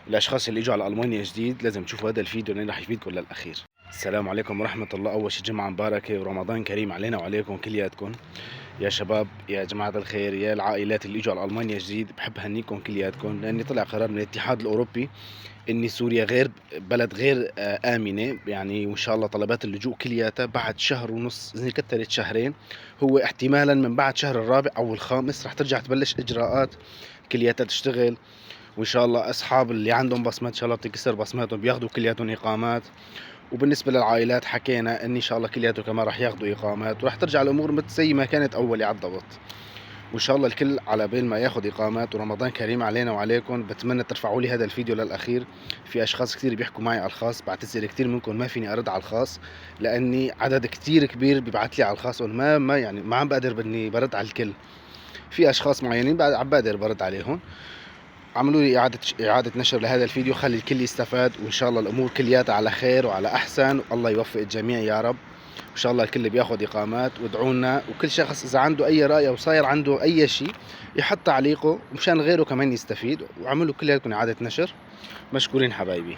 الاشخاص اللي اجوا على المانيا جديد لازم تشوفوا هذا الفيديو لانه راح يفيدكم للاخير. السلام عليكم ورحمة الله. أول شي جمعة مباركة ورمضان كريم علينا وعليكم كلياتكم يا شباب يا جماعة الخير يا العائلات اللي اجوا على ألمانيا جديد. بحب هنيكم كلياتكم لأني طلع قرار من الاتحاد الأوروبي إن سوريا غير بلد غير آمنة، يعني وإن شاء الله طلبات اللجوء كلياتها بعد شهر ونص إذا كترت شهرين، هو احتمالا من بعد شهر الرابع أو الخامس رح ترجع تبلش إجراءات كلياتها تشتغل. وإن شاء الله أصحاب اللي عندهم بصمات إن شاء الله بتكسر بصماتهم بياخذوا كلياتهم إقامات. وبالنسبة للعائلات حكينا إن شاء الله كلياته كمان راح ياخذوا إقامات وراح ترجع الأمور مثل زي ما كانت أول على الضبط. وإن شاء الله الكل على بال ما ياخذ إقامات. ورمضان كريم علينا وعليكم. بتمنى ترفعوا لي هذا الفيديو للأخير. في أشخاص كثير بيحكوا معي على الخاص، بعتذر كثير منكم ما فيني أرد على الخاص لأني عدد كثير كبير بيبعت لي على الخاص وما يعني ما عم بقدر بإني برد على الكل. في أشخاص معينين عم بقدر برد عليهم. عملوا لي إعادة نشر لهذا الفيديو، خلي الكل يستفاد، وإن شاء الله الأمور كلياتها على خير وعلى أحسن، والله يوفق الجميع يا رب. إن شاء الله الكل بياخذ إقامات. وادعونا، وكل شخص إذا عنده أي رأي أو صاير عنده أي شيء يحط تعليقه مشان غيره كمان يستفيد. وعملوا كلياتكم إعادة نشر. مشكورين حبايبي.